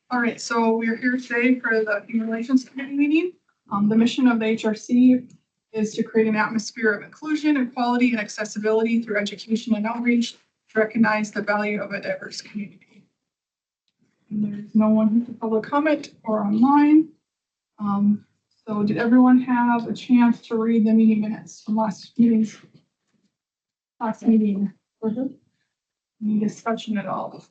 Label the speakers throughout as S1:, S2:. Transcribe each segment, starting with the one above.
S1: All right, so we're here today for the Human Relations Committee meeting. The mission of the HRC is to create an atmosphere of inclusion, equality, and accessibility through education and outreach to recognize the value of a diverse community. And there's no one who can public comment or online. So did everyone have a chance to read the meeting minutes from last meeting? Any discussion at all?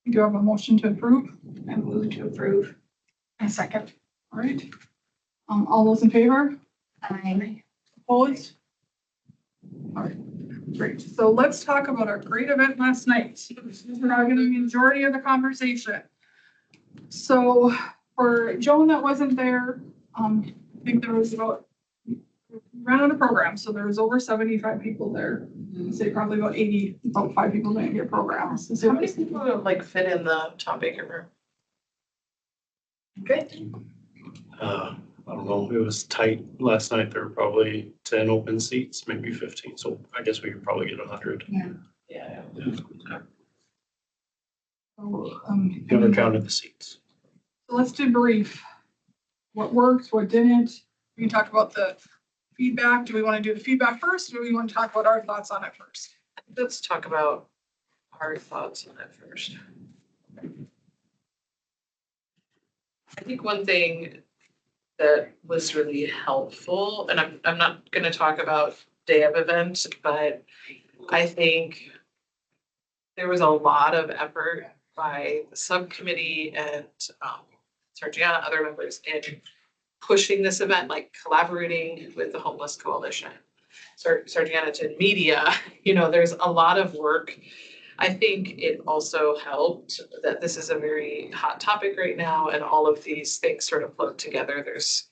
S1: We do have a motion to approve.
S2: I move to approve.
S1: A second. All right. All those in favor?
S2: Aye.
S1: Opposed? All right, great. So let's talk about our great event last night. This is probably going to be the majority of the conversation. So for Joan that wasn't there, I think there was about, ran out of program, so there was over 75 people there. I'd say probably about 80, about 5 people didn't get programs. So
S3: How many people like fit in the Tom Baker room? Good.
S4: I don't know, it was tight last night. There were probably 10 open seats, maybe 15. So I guess we could probably get 100.
S3: Yeah.
S1: So,
S4: Never counted the seats.
S1: So let's debrief. What worked, what didn't. We can talk about the feedback. Do we want to do the feedback first, or do we want to talk about our thoughts on it first?
S3: Let's talk about our thoughts on it first. I think one thing that was really helpful, and I'm not going to talk about day of event, but I think there was a lot of effort by the subcommittee and Sargiana, other members in pushing this event, like collaborating with the Homeless Coalition. Sargiana did media, there's a lot of work. I think it also helped that this is a very hot topic right now, and all of these things sort of float together. There's,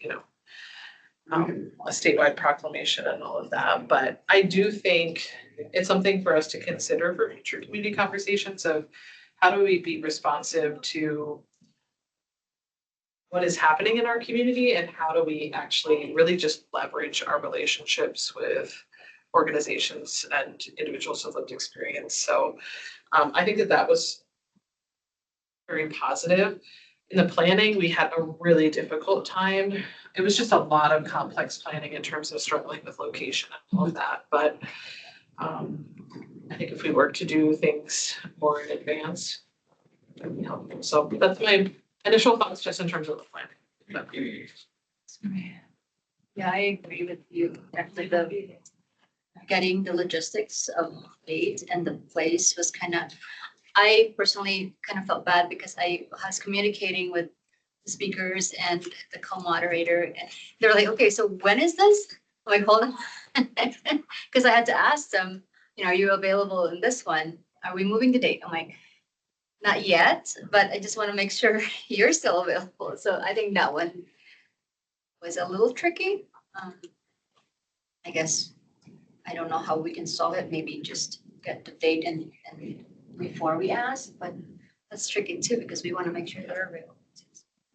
S3: a statewide proclamation and all of that. But I do think it's something for us to consider for future community conversations of how do we be responsive to what is happening in our community, and how do we actually really just leverage our relationships with organizations and individuals with lived experience. So I think that was very positive. In the planning, we had a really difficult time. It was just a lot of complex planning in terms of struggling with location and all of that. But I think if we work to do things more in advance, that would be helpful. So that's my initial thoughts just in terms of the planning.
S2: Yeah, I agree with you. Actually, getting the logistics of date and the place was I personally kind of felt bad because I was communicating with the speakers and the co-moderator, and they're like, okay, so when is this? I'm like, hold on. Because I had to ask them, are you available in this one? Are we moving the date? I'm like, not yet, but I just want to make sure you're still available. So I think that one was a little tricky. I guess I don't know how we can solve it. Maybe just get the date and before we ask, but that's tricky too because we want to make sure they're available.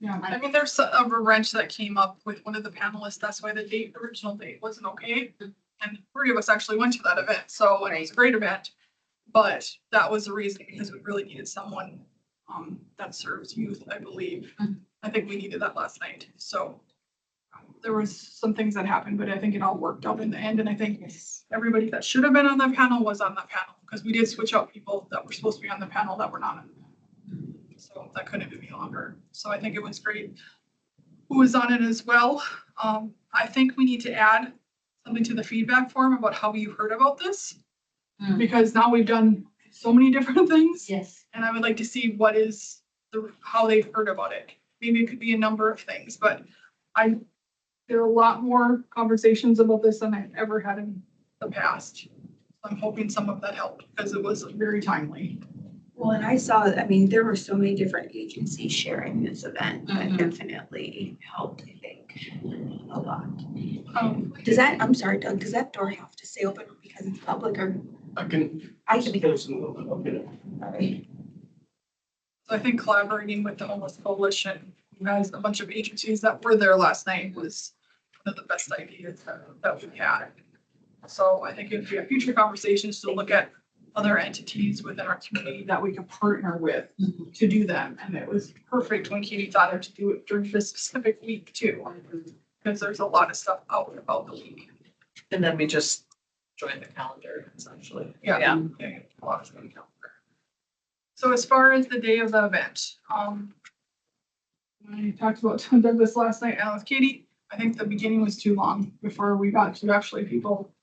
S1: Yeah, I mean, there's a wrench that came up with one of the panelists. That's why the original date wasn't okay. And 3 of us actually went to that event. So it was a great event. But that was the reason, because we really needed someone that serves youth, I believe. I think we needed that last night. So there was some things that happened, but I think it all worked out in the end. And I think everybody that should have been on the panel was on the panel, because we did switch out people that were supposed to be on the panel that were not on it. So that couldn't be longer. So I think it was great who was on it as well. I think we need to add something to the feedback form about how you heard about this. Because now we've done so many different things.
S2: Yes.
S1: And I would like to see how they've heard about it. Maybe it could be a number of things, but there are a lot more conversations about this than I've ever had in the past. I'm hoping some of that helped because it was very timely.
S5: Well, and there were so many different agencies sharing this event that definitely helped, I think, a lot. I'm sorry, Doug, does that door have to stay open because it's public, or?
S4: I can
S5: be.
S4: okay.
S1: So I think collaborating with the Homeless Coalition, who has a bunch of agencies that were there last night, was one of the best ideas that we had. So I think if we have future conversations to look at other entities within our community that we could partner with to do them. And it was perfect when Katie thought of to do it during this specific week too. Because there's a lot of stuff out and about the week.
S3: And then we just join the calendar essentially.
S1: Yeah. A lot of stuff on the calendar. So as far as the day of the event, I talked about did this last night and with Katie. I think the beginning was too long before we got to actually people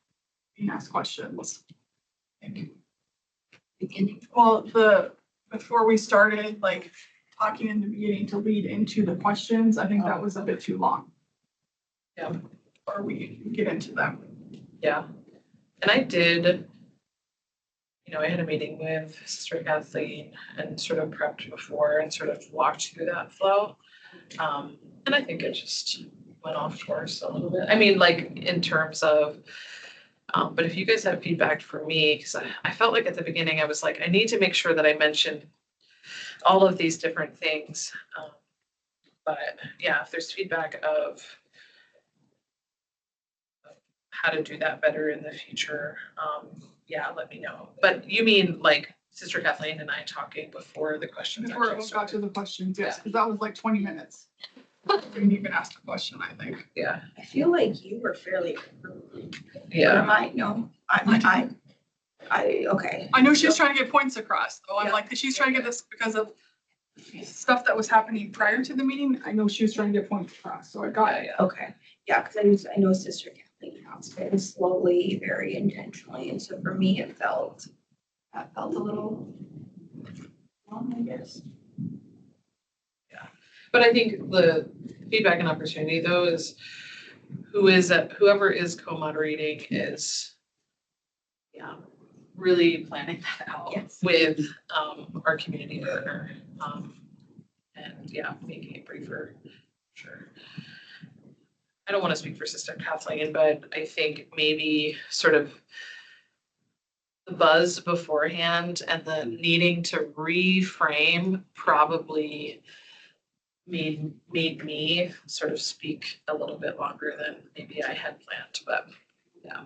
S1: being asked questions.
S2: Beginning.
S1: Well, before we started, like, talking in the beginning to lead into the questions, I think that was a bit too long.
S3: Yeah.
S1: Or we get into them.
S3: Yeah. And I did, I had a meeting with Sister Kathleen and sort of prepped before and sort of walked through that flow. And I think it just went off course a little bit. I mean, like in terms of, but if you guys have feedback for me, because I felt like at the beginning, I was like, I need to make sure that I mention all of these different things. But yeah, if there's feedback of how to do that better in the future, yeah, let me know. But you mean like Sister Kathleen and I talking before the questions?
S1: Before
S3: actually
S1: it got to
S3: started?
S1: the questions, yes, because that was like 20 minutes. We didn't even ask a question, I think.
S3: Yeah,
S5: I feel like you were fairly early. Or
S3: yeah,
S5: am I? No, okay.
S1: I know she's trying to get points across, though. I'm
S5: Yeah.
S1: like, she's trying to get this because of stuff that was happening prior to the meeting. I know she was trying to get points across, so I got it.
S3: yeah.
S5: Okay, yeah, because I know Sister Kathleen announced it slowly, very intentionally, and so for me, that felt a little long, I guess.
S3: But I think the feedback and opportunity though is whoever is co-moderating is, yeah, really planning that out
S5: Yes.
S3: with our community partner. And yeah, making it briefer, sure. I don't want to speak for Sister Kathleen, but I think maybe sort of the buzz beforehand and the needing to reframe probably made me sort of speak a little bit longer than maybe I had planned, but yeah.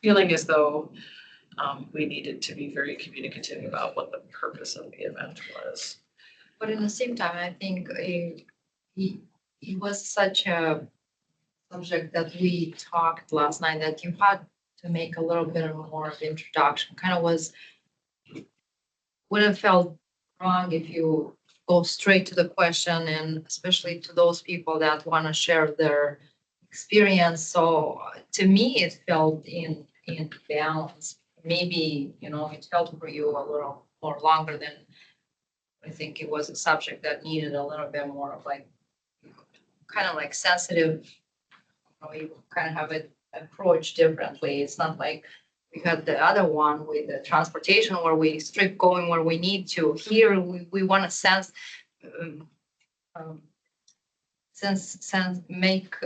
S3: Feeling as though we needed to be very communicative about what the purpose of the event was.
S2: But at the same time, I think it was such a subject that we talked last night that you had to make a little bit more of introduction. Kind of would have felt wrong if you go straight to the question, and especially to those people that want to share their experience. So to me, it felt in balance. Maybe, it felt for you a little more longer than I think it was a subject that needed a little bit more of like, kind of like sensitive, you kind of have it approached differently. It's not like we had the other one with the transportation where we strip going where we need to. Here, we want to make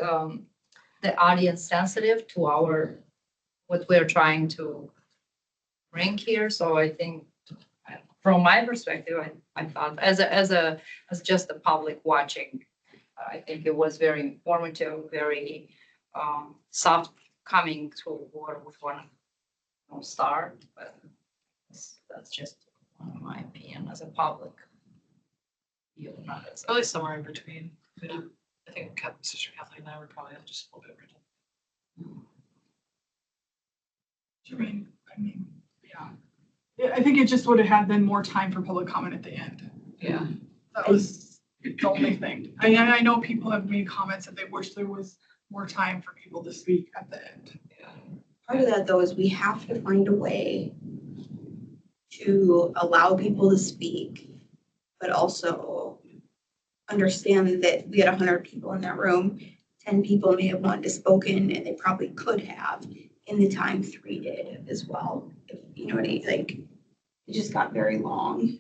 S2: the audience sensitive to what we're trying to bring here. So I think from my perspective, I thought as just the public watching, I think it was very informative, very soft coming to where we want to start, but that's just my opinion as a public. Not as
S3: Probably somewhere in between. Yeah. I think Sister Kathleen and I were probably just a little bit written.
S1: I mean, yeah. Yeah, I think it just would have had been more time for public comment at the end.
S3: Yeah.
S1: That was the only thing. I know people have made comments that they wish there was more time for people to speak at the end.
S3: Yeah.
S5: Part of that though is we have to find a way to allow people to speak, but also understand that we had 100 people in that room. 10 people may have wanted to spoken, and they probably could have in the time 3 did as well. If you know what I mean, like it just got very long.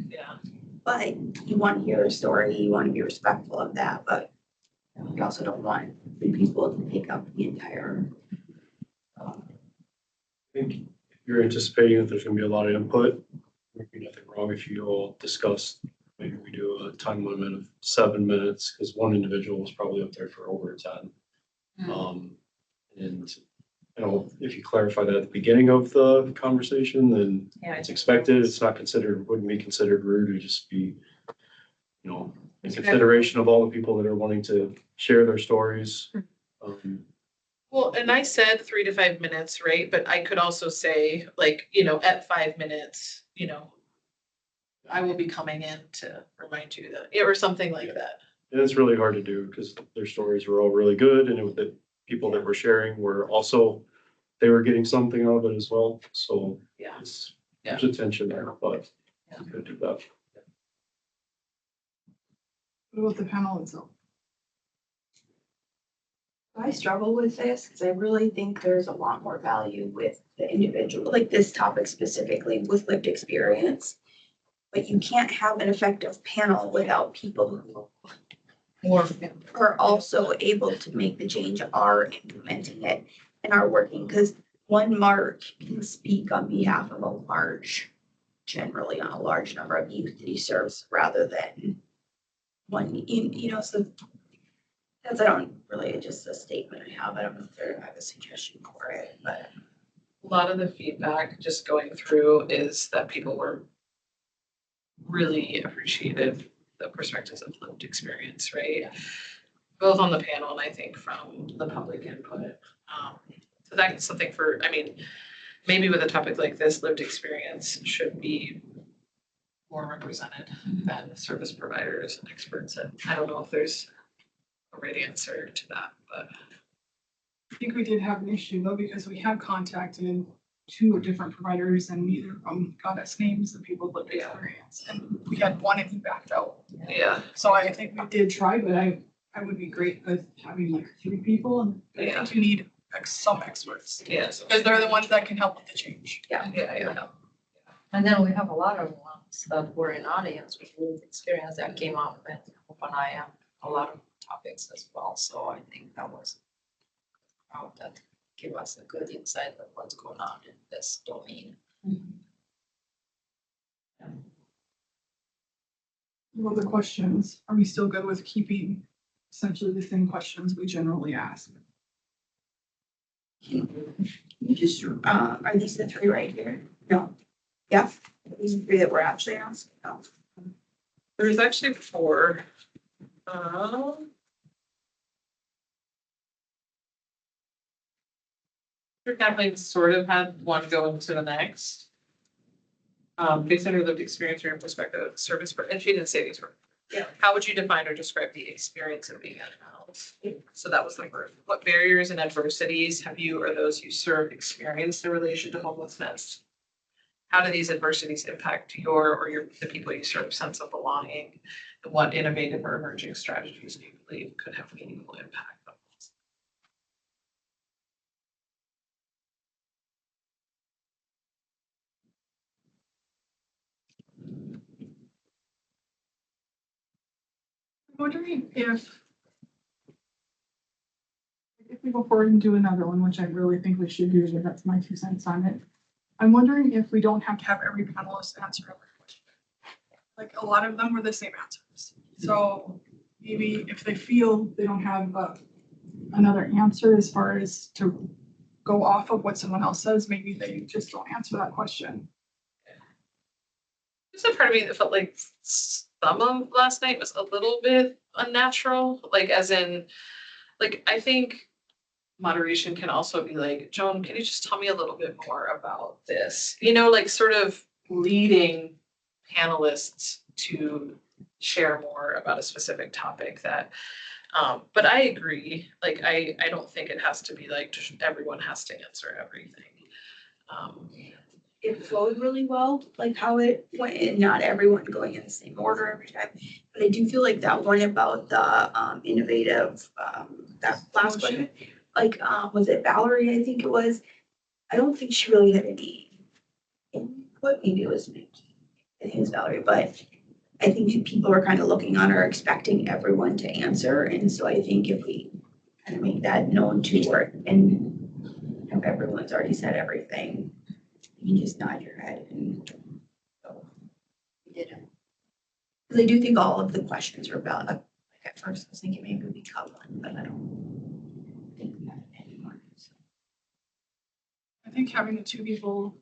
S3: Yeah.
S5: But you want to hear their story, you want to be respectful of that, but you also don't want people to pick up the entire.
S4: I think if you're anticipating that there's gonna be a lot of input, there'd be nothing wrong if you all discuss, maybe we do a time limit of 7 minutes, because one individual was probably up there for over 10. And you know, if you clarify that at the beginning of the conversation, then
S3: Yeah.
S4: it's expected, it's not considered, wouldn't be considered rude, it'd just be, you know, in consideration of all the people that are wanting to share their stories.
S3: Well, and I said 3 to 5 minutes, right? But I could also say like, at 5 minutes, I will be coming in to remind you that, or something like that.
S4: And it's really hard to do because their stories were all really good and the people that were sharing were also, they were getting something out of it as well. So
S3: Yeah.
S4: there's a tension there, but you could do that.
S1: What about the panel itself?
S5: I struggle with this because I really think there's a lot more value with the individual, like this topic specifically with lived experience. But you can't have an effective panel without people who are also able to make the change, are implementing it and are working, because one Mark can speak on behalf of generally on a large number of youth that he serves rather than one, so that's, I don't really, just a statement I have. I don't know if I have a suggestion for it, but.
S3: A lot of the feedback just going through is that people were really appreciated the perspectives of lived experience, right? Both on the panel and I think from the public input. So that's something maybe with a topic like this, lived experience should be more represented than service providers and experts. And I don't know if there's a right answer to that, but.
S1: I think we did have an issue though, because we had contacted two different providers and neither of them got us names of people with experience. And we had one and he backed out.
S3: Yeah.
S1: So I think we did try, but I would be great with having like 3 people, and I think you need some experts.
S3: Yes.
S1: Because they're the ones that can help with the change.
S3: Yeah.
S6: And then we have a lot of ones that were in audience with lived experience that came up with OpenAI and a lot of topics as well. So I think that was how that give us a good insight of what's going on in this domain.
S1: What are the questions? Are we still good with keeping essentially the same questions we generally ask?
S5: You just, are these the 3 right here? No. Yeah, these are 3 that we're actually asking. No.
S3: There's actually 4. Kathleen sort of had one go into the next. Based on your lived experience or your perspective of service, and she didn't say these were.
S5: Yeah.
S3: How would you define or describe the experience of being at a house? So that was the first. What barriers and adversities have you or those you serve experienced in relation to homelessness? How do these adversities impact the people you serve sense of belonging? And what innovative or emerging strategies do you believe could have meaningful impact?
S1: I'm wondering if we go forward and do another one, which I really think we should do, but that's my 2 cents on it. I'm wondering if we don't have to have every panelist answer every question. Like a lot of them were the same answers. So maybe if they feel they don't have another answer as far as to go off of what someone else says, maybe they just don't answer that question.
S3: There's a part of me that felt like some of last night was a little bit unnatural, like as in, like, I think moderation can also be like, Joan, can you just tell me a little bit more about this? Like sort of leading panelists to share more about a specific topic that, but I agree, like, I don't think it has to be like, just everyone has to answer everything.
S5: It flowed really well, like how it went, and not everyone going in the same order every time. But I do feel like that one about the innovative, that last one, like, was it Valerie, I think it was? I don't think she really had any input, maybe it was Nikki. I think it was Valerie, but I think people are kind of looking on her, expecting everyone to answer. And so I think if we kind of make that known to her, and if everyone's already said everything, you can just nod your head and go. We did it. Because I do think all of the questions are valid. Like at first I was thinking maybe we cut one, but I don't think that anymore. So.
S1: I think having the two people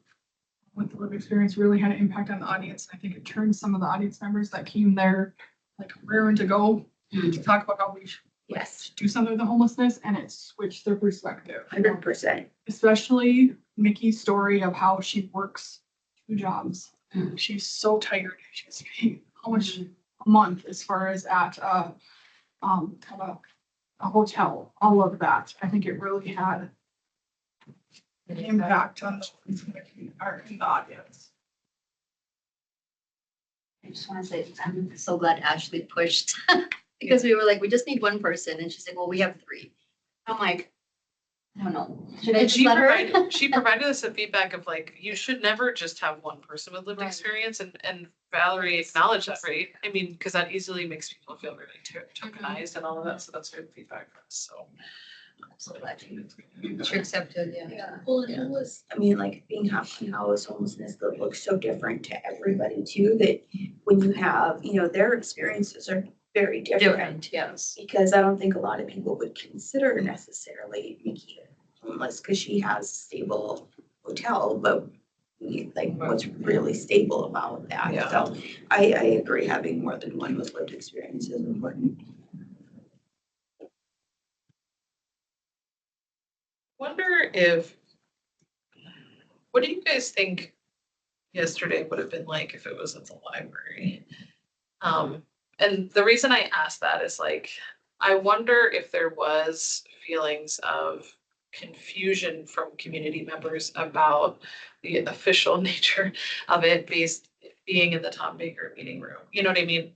S1: with the lived experience really had an impact on the audience. I think it turned some of the audience members that came there like raring to go to talk about how we should
S5: Yes,
S1: do something with the homelessness, and it switched their perspective.
S5: 100%.
S1: Especially Nikki's story of how she works 2 jobs. She's so tired. She's paying how much a month as far as at kind of a hotel, all of that. I think it really had an impact on the audience.
S2: I just want to say, I'm so glad Ashley pushed because we were like, we just need one person. And she's like, well, we have 3. I'm like, I don't know. Should I
S3: And
S2: just let her?
S3: she provided us a feedback of like, you should never just have one person with lived
S2: Right.
S3: experience, and Valerie acknowledged that, right? I mean, because that easily makes people feel really tokenized and all of that, so that's good feedback for us, so.
S2: I'm so glad you.
S6: She accepted, yeah.
S2: Yeah.
S5: Well, and it was, I mean, like being half an hour's homelessness that looks so different to everybody too, that when you have, their experiences are very different.
S6: Different, yes.
S5: Because I don't think a lot of people would consider necessarily Nikki homeless because she has a stable hotel, but what's really stable about that?
S3: Yeah.
S5: So I agree, having more than one with lived experience is important.
S3: Wonder if, what do you guys think yesterday would have been like if it was at the library? And the reason I ask that is like, I wonder if there was feelings of confusion from community members about the official nature of it being in the Tom Baker meeting room. You know what I mean?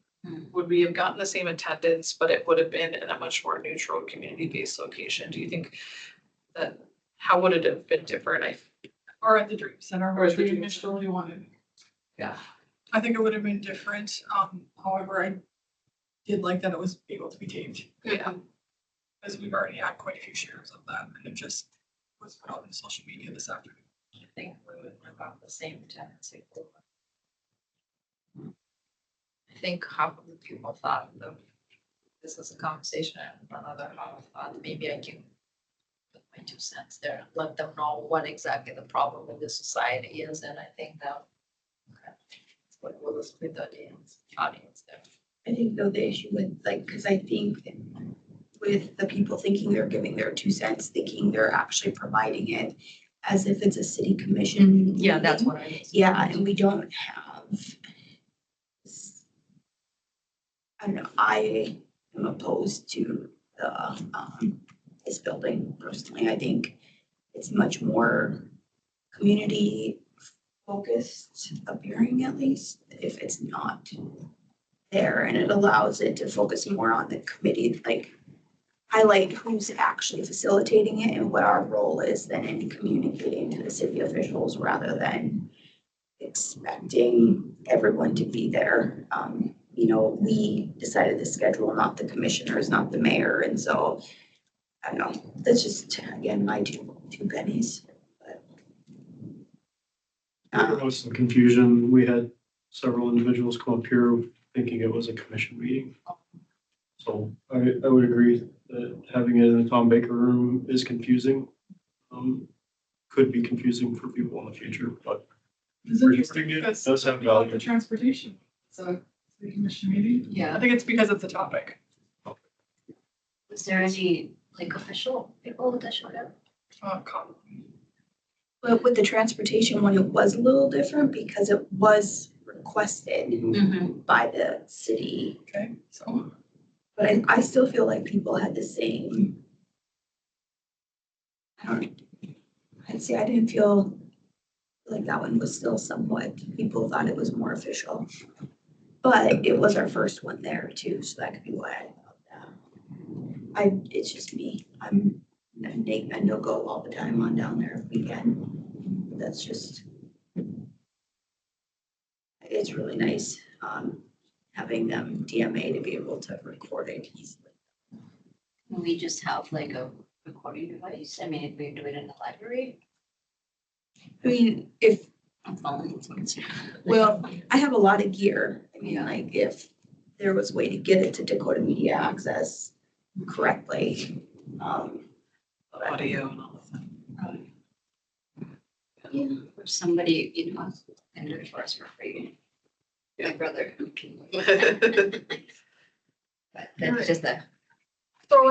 S3: Would we have gotten the same attendance, but it would have been in a much more neutral, community-based location? Do you think that, how would it have been different?
S1: Or at the Dream Center,
S3: Or
S1: where
S3: at the
S1: we
S3: Dream
S1: initially wanted.
S3: Yeah.
S1: I think it would have been different. However, I did like that it was able to be taped.
S3: Yeah.
S1: Because we've already had quite a few shares of that, and it just was put out on social media this afternoon.
S6: I think we would have got the same tendency. I think half of the people thought that this is a conversation, and another half thought maybe I can put my 2 cents there, let them know what exactly the problem with the society is, and I think that that's what will split the audience there.
S5: I think though the issue with because I think with the people thinking they're giving their 2 cents, thinking they're actually providing it as if it's a city commission.
S6: Yeah, that's
S5: meeting.
S6: what I mean.
S5: Yeah, and we don't have. I don't know, I am opposed to this building personally. I think it's much more community focused appearing, at least, if it's not there, and it allows it to focus more on the committee, highlight who's actually facilitating it and what our role is then in communicating to the city officials rather than expecting everyone to be there. We decided the schedule, not the commissioners, not the mayor, and so I don't know, that's just, again, my two pennies. But,
S4: There was some confusion. We had several individuals come up here thinking it was a commission meeting. So I would agree that having it in the Tom Baker room is confusing. Could be confusing for people in the future, but
S1: It's
S4: We're
S1: interesting
S4: doing it.
S1: because
S4: Does have
S1: we like
S4: value.
S1: the transportation. So the commission meeting. I
S6: Yeah,
S1: think it's because of the topic.
S2: Was there any official people that showed up?
S5: But with the transportation one, it was a little different because it was requested by the city.
S1: Okay, so
S5: But I still feel like people had the same. I'd say I didn't feel like that one was still somewhat, people thought it was more official. But it was our first one there too, so that could be why I thought that. It's just me. Nate Mendel go all the time on down there if we can. That's just. It's really nice, having them DMA to be able to record it easily.
S2: Can we just have a recording device? I mean, if we do it in the library,
S5: I mean, if,
S2: I'm following it's easier.
S5: well, I have a lot of gear. I mean, if there was a way to get it to Dakota Media Access correctly. But
S3: Audio and all of that.
S2: Yeah, or somebody, you know, can do it for us for free. My brother. But that's just a.
S1: So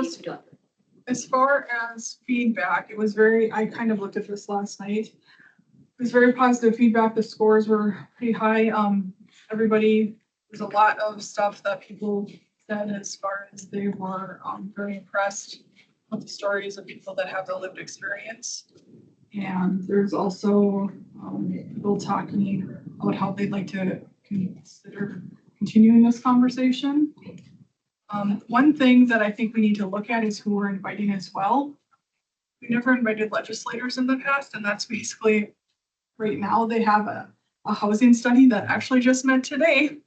S1: as far as feedback, it was very, I kind of looked at this last night. It was very positive feedback. The scores were pretty high. Everybody, there's a lot of stuff that people said as far as they were, very impressed with the stories of people that have the lived experience. And there's also, people talking about how they'd like to consider continuing this conversation. One thing that I think we need to look at is who we're inviting as well. We never invited legislators in the past, and that's basically, right now, they have a housing study that actually just met today.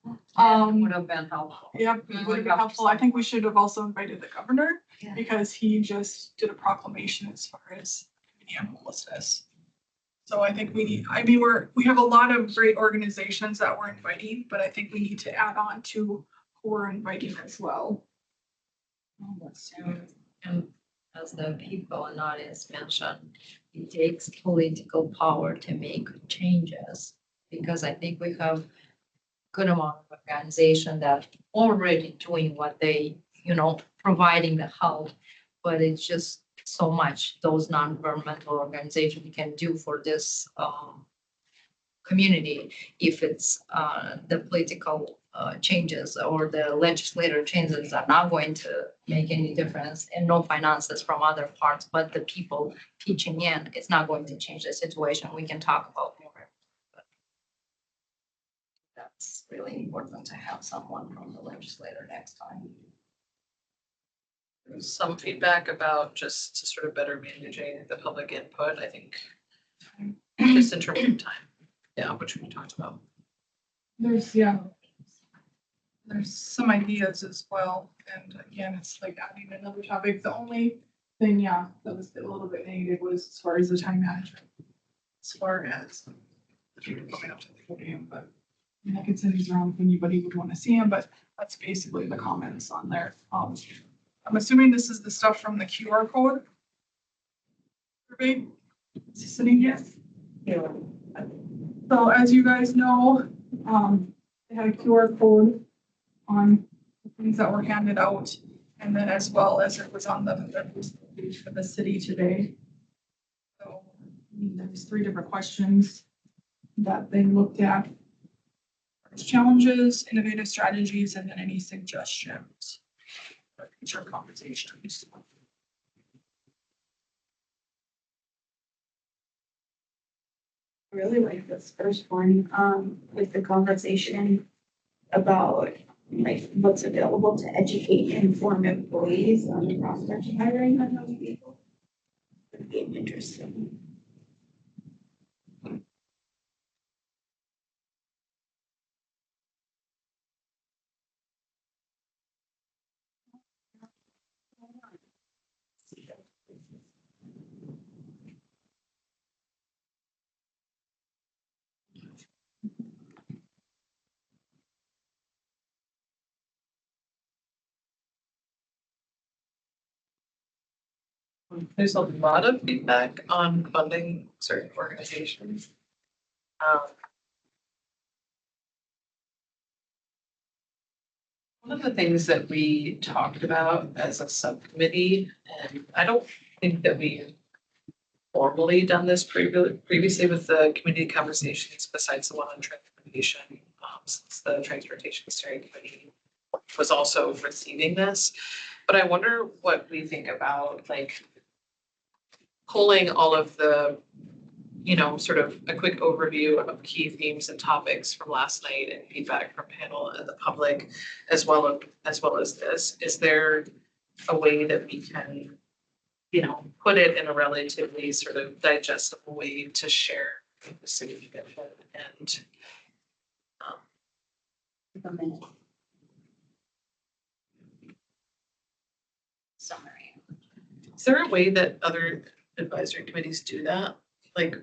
S6: Would have been helpful.
S1: Yep, it would have been helpful. I think we should have also invited the governor
S2: Yeah.
S1: because he just did a proclamation as far as homelessness. So I think we have a lot of great organizations that we're inviting, but I think we need to add on to who we're inviting as well.
S6: And as the people in audience mentioned, it takes political power to make changes. Because I think we have good amount of organization that already doing what they, providing the help. But it's just so much those non-governmental organizations can do for this community if it's the political changes or the legislative changes are not going to make any difference and no finances from other parts, but the people pitching in, it's not going to change the situation. We can talk about more. But that's really important to have someone from the legislator next time.
S3: Some feedback about just sort of better managing the public input, I think, just in terms of time. Yeah, which we talked about.
S1: There's some ideas as well. And again, it's like adding another topic. The only thing, that was a little bit negative was as far as the time management. As far as the people coming up to the podium, but I could send these around if anybody would want to see them, but that's basically the comments on there. I'm assuming this is the stuff from the QR code survey. Is this sitting here?
S3: Yeah.
S1: So as you guys know, they had a QR code on the things that were handed out. And then as well as it was on the page for the city today. So there's 3 different questions that they looked at. Challenges, innovative strategies, and then any suggestions for future conversations.
S5: I really like this first one, with the conversation about like what's available to educate and inform employees on the prospect of hiring unknown people. Would be interesting.
S3: There's a lot of feedback on funding certain organizations. One of the things that we talked about as a subcommittee, and I don't think that we formally done this previously with the community conversations besides the one on transportation, since the transportation steering committee was also receiving this. But I wonder what we think about like pulling all of the, sort of a quick overview of key themes and topics from last night and feedback from panel and the public, as well as this. Is there a way that we can, put it in a relatively sort of digestible way to share with the city and
S2: A minute. Summary.
S3: is there a way that other advisory committees do that? Like,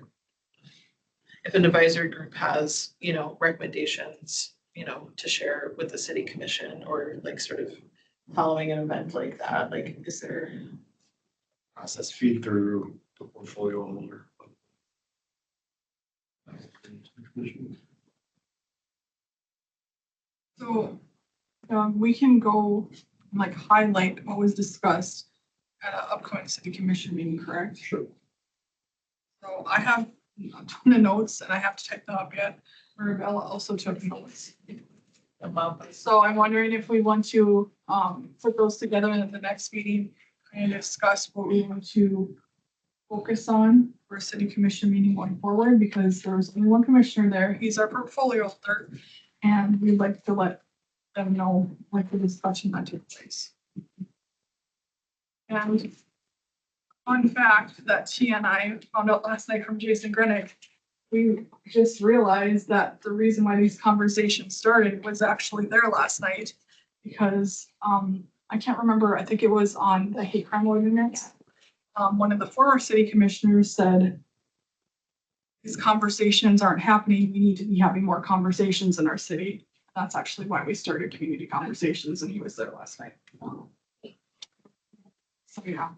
S3: if an advisory group has, recommendations, to share with the city commission or like sort of following an event like that, like, is there a process?
S4: Feed through the portfolio holder. commission.
S1: So, we can go and, like highlight what was discussed at an upcoming city commission meeting, correct?
S4: Sure.
S1: So I have a ton of notes and I have to type them up yet. Maribel also took notes. So I'm wondering if we want to, put those together in the next meeting and discuss what we want to focus on for a city commission meeting going forward, because there's only one commissioner there. He's our portfolio holder. And we'd like to let them know, like, the discussion that took place. And fun fact that she and I found out last night from Jason Grenick, we just realized that the reason why these conversations started was actually there last night. Because, I can't remember, I think it was on the hate crime ordinance. One of the former city commissioners said, these conversations aren't happening. We need to be having more conversations in our city. That's actually why we started community conversations, and he was there last night. So, yeah.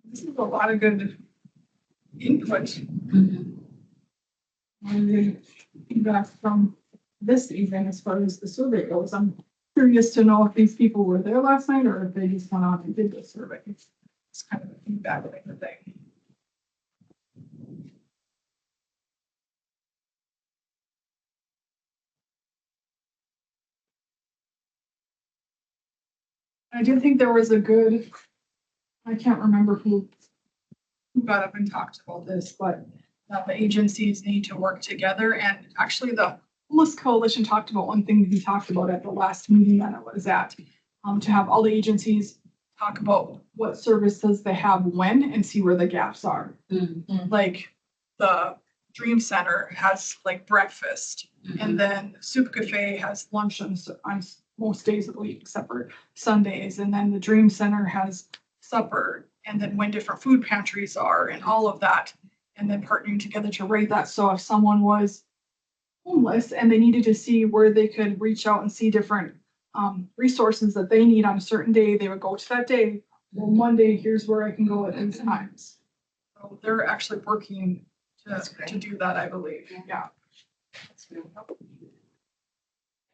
S1: This is a lot of good input.
S2: Mhm.
S1: And the feedback from this evening as far as the survey goes. I'm curious to know if these people were there last night or if they just went out and did the survey. It's kind of a feedback kind of thing. I do think there was a good, I can't remember who got up and talked about this, but the agencies need to work together. And actually, the homeless coalition talked about one thing we talked about at the last meeting that I was at, to have all the agencies talk about what services they have when and see where the gaps are.
S2: Mhm.
S1: Like the Dream Center has like breakfast, and then Soup Cafe has lunch on most days of the week except for Sundays. And then the Dream Center has supper, and then when different food pantries are and all of that. And then partnering together to rate that. So if someone was homeless and they needed to see where they could reach out and see different resources that they need on a certain day, they would go to that day. Well, Monday, here's where I can go at these times. So they're actually working
S2: That's great.
S1: to do that, I believe. Yeah.
S2: That's really helpful.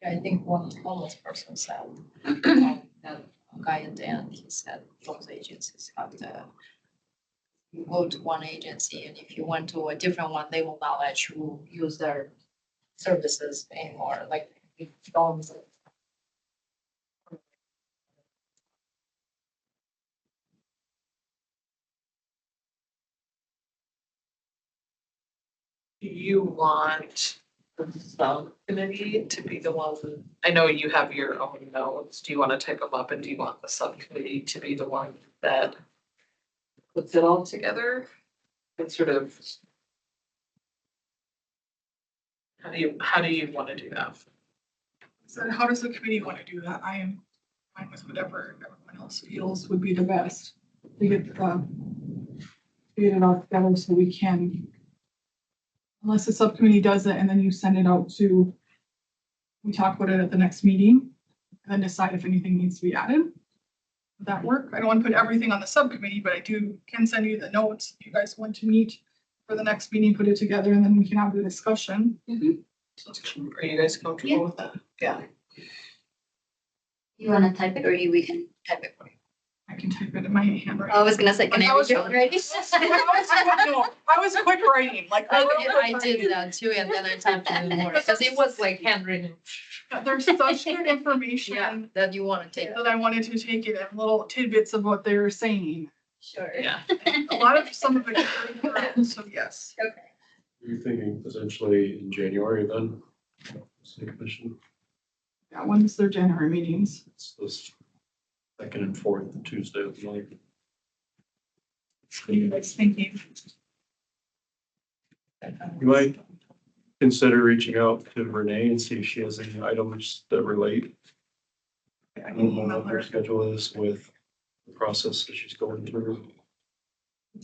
S6: Yeah, I think one homeless person said, that guy at the end, he said those agencies have to, you go to one agency and if you went to a different one, they will not let you use their services anymore, like if you don't.
S3: Do you want the subcommittee to be the one, I know you have your own notes, do you want to type them up and do you want the subcommittee to be the one that puts it all together? And sort of. How do you want to do that?
S1: So how does the committee want to do that? I am fine with whatever everyone else feels would be the best to get it all together so we can, unless the subcommittee does it and then you send it out to, we talk about it at the next meeting and then decide if anything needs to be added. Would that work? I don't want to put everything on the subcommittee, but I can send you the notes. If you guys want to meet for the next meeting, put it together and then we can have the discussion.
S3: Are you guys comfortable with that? Yeah.
S2: You wanna type it or we can type it for you?
S1: I can type it in my handwriting.
S2: I was gonna say, can I read your handwriting?
S1: I was quick writing, like.
S6: I did that too, and then I typed it more, because it was like handwritten.
S1: There's such good
S6: Yeah,
S1: information
S6: that you wanna take.
S1: that I wanted to take it in little tidbits of what they're saying.
S2: Sure.
S3: Yeah.
S1: A lot of some of it is very correct, so yes.
S2: Okay.
S4: You're thinking potentially in January then? City commission,
S1: Yeah, when's their January meetings?
S4: it's this second and fourth Tuesday of the month.
S1: What are you guys thinking?
S4: You might consider reaching out to Renee and see if she has any items that relate.
S1: I
S4: I
S1: can
S4: don't know
S1: email
S4: what her
S1: her.
S4: schedule is with the process that she's going through.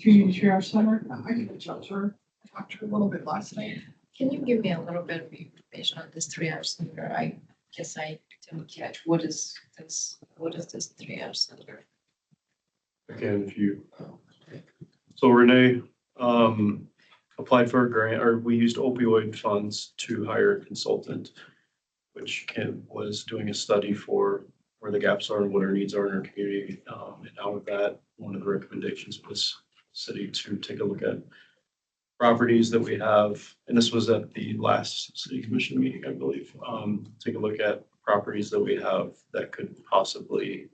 S1: Community Triage Center. I can reach out to her. I talked to her a little bit last night.
S6: Can you give me a little bit of information on this 3 hour center? I guess I didn't catch, what is this 3 hour center?
S4: Again, if you, so Renee, applied for a grant, or we used opioid funds to hire a consultant, which was doing a study for where the gaps are and what our needs are in our community. And out of that, one of the recommendations was city to take a look at properties that we have, and this was at the last city commission meeting, I believe. Take a look at properties that we have that could possibly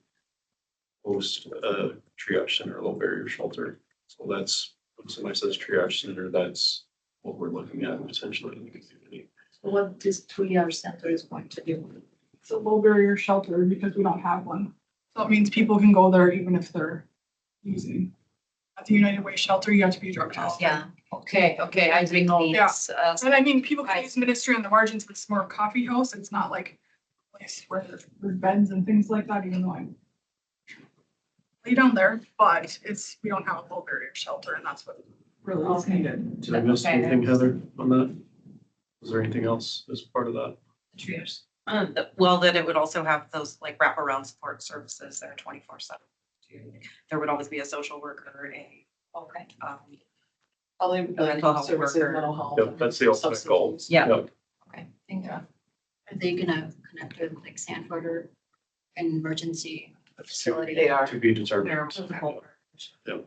S4: host a triage center, a low barrier shelter. So that's, when somebody says triage center, that's what we're looking at potentially in the community.
S6: What this 3-hour center is going to do.
S1: It's a low barrier shelter because we don't have one. So it means people can go there even if they're using. At the United Way shelter, you have to be drug tested.
S2: Yeah.
S6: Okay, I didn't know
S1: Yeah.
S6: this.
S1: And I mean, people can use ministry on the margins, but it's more a coffee house. It's not like a place where there's beds and things like that, even though I'm lay down there, but we don't have a low barrier shelter and that's what really is needed.
S4: Did I miss
S6: Okay.
S4: anything, Heather, on that? Was there anything else as part of that?
S6: Triage.
S7: Well, then it would also have those like wraparound support services that are 24/7. There would always be a social worker,
S6: Okay.
S3: Probably
S7: mental health
S3: services,
S7: worker.
S3: mental health.
S4: Yep, that's the ultimate goal.
S3: substance
S7: Yeah.
S4: Yep.
S6: Okay, thank you.
S2: Are they gonna connect with like Sanford or an emergency facility?
S3: They are.
S4: To be determined.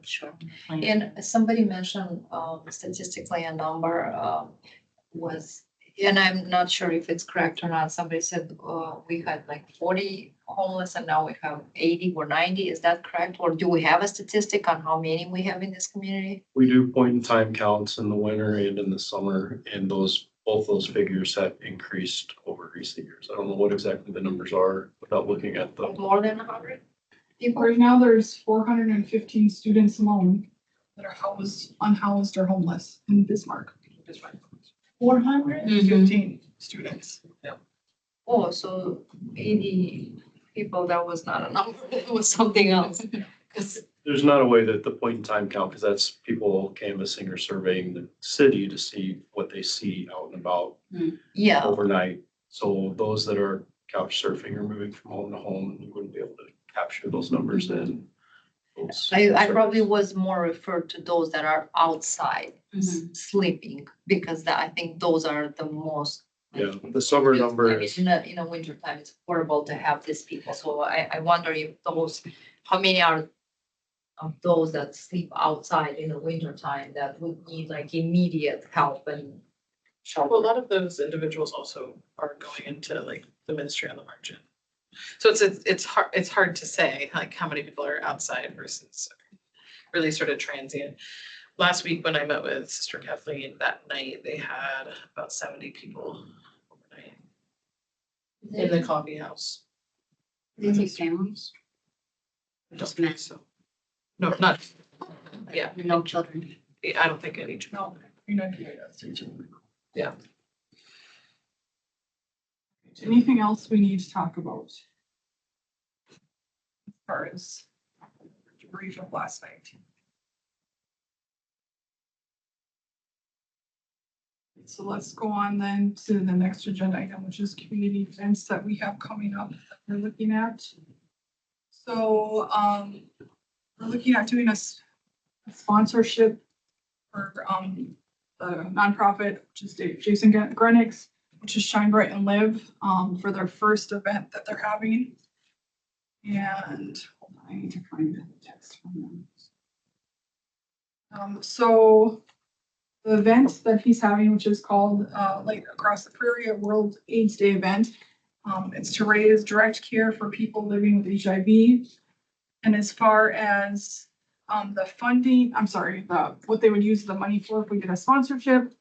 S2: Sure.
S6: And somebody mentioned statistically a number was, and I'm not sure if it's correct or not, somebody said we had like 40 homeless and now we have 80 or 90, is that correct? Or do we have a statistic on how many we have in this community?
S4: We do point in time counts in the winter and in the summer, and both those figures have increased over recent years. I don't know what exactly the numbers are without looking at the,
S6: More than 100 people?
S1: Right now, there's 415 students alone that are unhoused or homeless in Bismarck. 415 students.
S6: Oh, so 80 people, that was not a number, it was something else. 'Cause
S4: there's not a way that the point in time count, because that's people canvassing or surveying the city to see what they see out and about
S6: yeah,
S4: overnight. So those that are couch surfing or moving from home to home, you wouldn't be able to capture those numbers in. those
S6: I
S4: surveys.
S6: probably was more referred to those that are outside
S2: Mhm.
S6: sleeping, because I think those are the most.
S4: Yeah, the summer
S6: I
S4: number
S6: mean,
S4: is,
S6: in a winter time, it's horrible to have these people, so I wonder if how many are of those that sleep outside in the winter time that would need like immediate help and shelter.
S3: Well, a lot of those individuals also are going into like the ministry on the margin. So it's hard to say like how many people are outside versus really sort of transient. Last week when I met with Sister Kathleen, that night they had about 70 people overnight in the coffee house.
S2: Do they take families? Just men,
S3: So, no, not, yeah,
S2: no children.
S3: I don't think any.
S1: No, United Way does.
S3: Yeah.
S1: Anything else we need to talk about? As far as brief of last night. So let's go on then to the next agenda item, which is community events that we have coming up that we're looking at. So, we're looking at doing a sponsorship for, the nonprofit, which is Jason Grenick's, which is Shine Bright and Live, for their first event that they're having. And hold on, I need to find the text from them. So the event that he's having, which is called Light Across the Prairie, a World AIDS Day event. It's to raise direct care for people living with HIV. And as far as the funding, what they would use the money for if we did a sponsorship,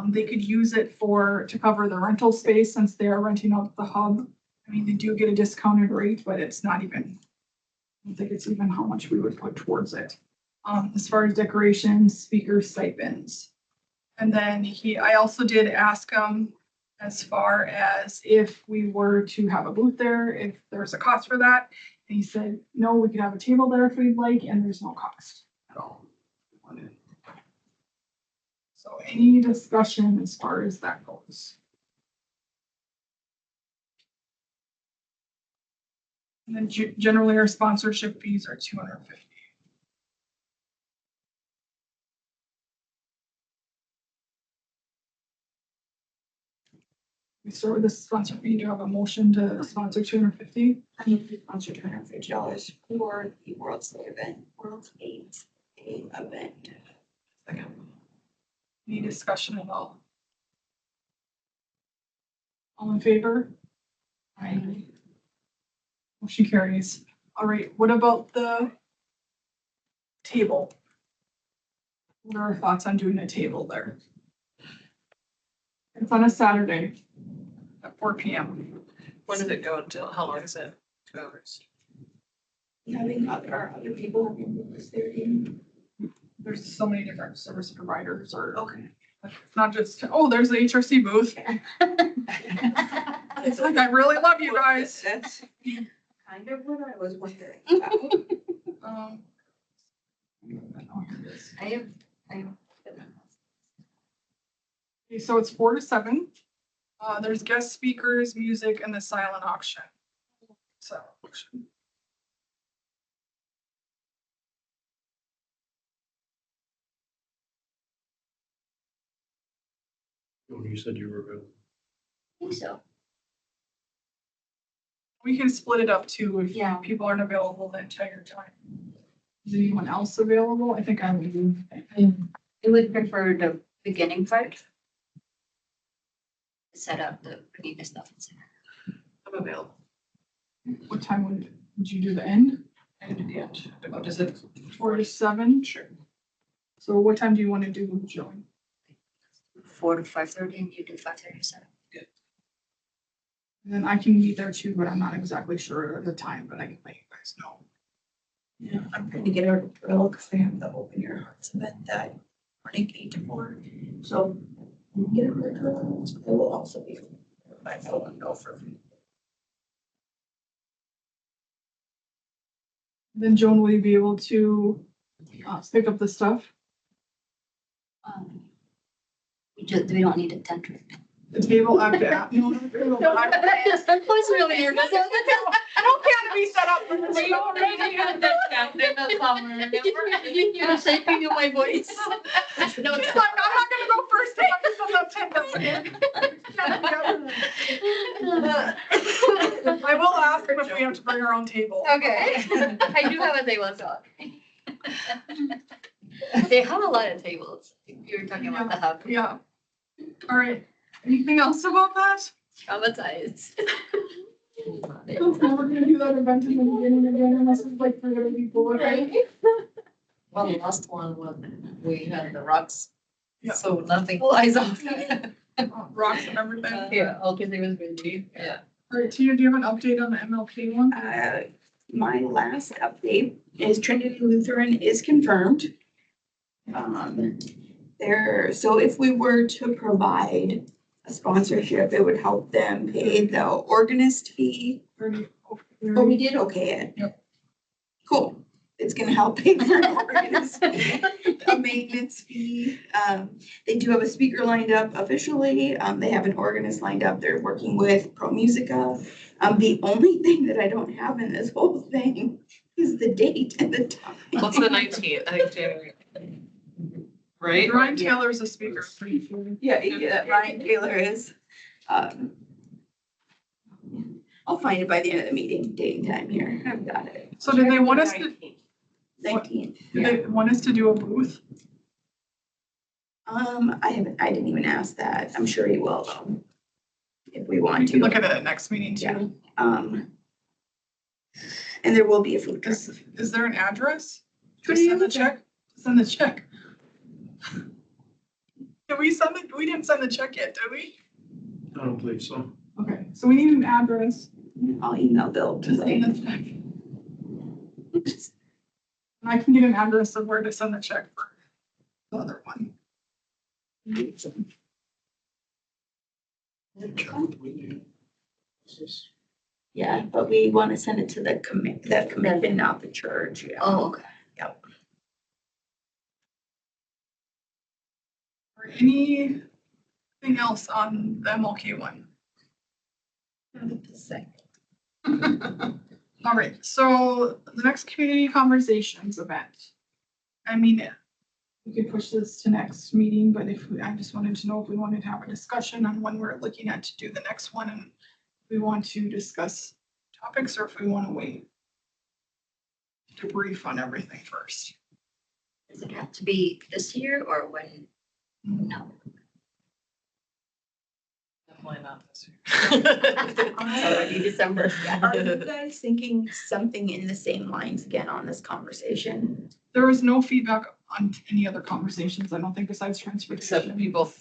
S1: they could use it to cover the rental space since they are renting out the hub. I mean, they do get a discounted rate, but it's not even, I don't think it's even how much we would put towards it. As far as decorations, speaker stipends. And then I also did ask him as far as if we were to have a booth there, if there's a cost for that. And he said, no, we could have a table there if we'd like, and there's no cost at all. So any discussion as far as that goes? And then generally our sponsorship fees are $250. We start with the sponsor fee. Do you have a motion to sponsor 250?
S5: I need to sponsor $250 for the World's Day event, World's AIDS Day event.
S1: Any discussion at all? All in favor? Aye. Motion carries. All right, what about the table? What are our thoughts on doing a table there? It's on a Saturday at 4 PM.
S3: When does it go until, how long is it? 2 hours?
S5: Having other people was there in.
S1: There's so many different service providers or
S5: Okay.
S1: it's not just, oh, there's the HRC booth. It's like, I really love you guys.
S5: That's kind of what I was wondering about.
S1: Um,
S2: I have.
S1: Okay, so it's 4 to 7. There's guest speakers, music, and the silent auction. So.
S4: You said you were available.
S2: I think so.
S1: We can split it up too if
S2: Yeah.
S1: people aren't available the entire time. Is anyone else available? I think I'm leaving.
S2: I would prefer the beginning part. Set up the bringing the stuff inside.
S3: I'm available.
S1: What time would you do the end?
S3: And yeah, what is it?
S1: 4 to 7?
S3: Sure.
S1: So what time do you want to do, Joey?
S2: 4 to 5:30 and you do 5:30 to 7.
S1: And then I can be there too, but I'm not exactly sure of the time, but I can let you guys know.
S5: Yeah, I'm going to get out of drill because I have the Open Your Hearts event that morning 8 to 4. So get out of drill. I will also be my phone go for.
S1: Then Joan, will you be able to pick up the stuff?
S2: We don't need a tent.
S1: The table at the app? No, no, no, no, I
S2: Was really nervous.
S1: don't can't be set up for this.
S3: We already had that chat in the summer.
S2: You're shaping in my voice.
S1: No, it's like, I'm not gonna go first if I can set up 10. I will ask if we have to bring our own table.
S2: Okay. I do have a table as well. They have a lot of tables. You were talking about the hub.
S1: Yeah. All right. Anything else about that?
S2: Traumatized.
S1: We're gonna do that event in the beginning again unless it's like for other people, okay?
S6: Well, the last one, when we had the rocks,
S1: Yeah.
S6: so nothing flies off.
S1: Rocks and everything.
S6: Yeah, okay, it was windy, yeah.
S1: All right, Tina, do you have an update on the MLK one?
S5: My last update is Trinity Lutheran is confirmed. So if we were to provide a sponsorship, it would help them pay the organist fee. Oh, we did okay it.
S1: Yep.
S5: Cool. It's gonna help pay for an organist, a maintenance fee. They do have a speaker lined up officially. They have an organist lined up. They're working with Pro Musica. The only thing that I don't have in this whole thing is the date and the time.
S3: What's the 19th? I think January. Right?
S1: Ryan Taylor's a speaker.
S5: Yeah, Ryan Taylor is. I'll find it by the end of the meeting, date and time here. I've got it.
S1: So did they want us to,
S5: 19th.
S1: did they want us to do a booth?
S5: I didn't even ask that. I'm sure he will though. If we
S1: We
S5: want
S1: can
S5: to.
S1: look at it at next meeting too.
S5: And there will be a food truck.
S1: Is there an address? To
S5: Trinity
S1: send the
S5: Lutheran.
S1: check? Send the check. Did we send it? We didn't send the check yet, did we?
S4: I don't believe so.
S1: Okay, so we need an address
S5: I'll email Bill
S1: to
S5: today.
S1: send the check. And I can get an address of where to send the check for the other one.
S5: Yeah, but we want to send it to the commission, not the church. Yeah.
S2: Oh, okay.
S1: Or anything else on the MLK one? All right, so the next community conversations event. I mean, we could push this to next meeting, but I just wanted to know if we wanted to have a discussion on when we're looking at to do the next one and we want to discuss topics or if we want to wait to brief on everything first.
S2: Does it have to be this year or when? No.
S3: Definitely not this year.
S2: It's already December. Yeah.
S5: Are you guys thinking something in the same lines again on this conversation?
S1: There was no feedback on any other conversations, I don't think, besides
S3: Except
S1: transportation.
S3: people.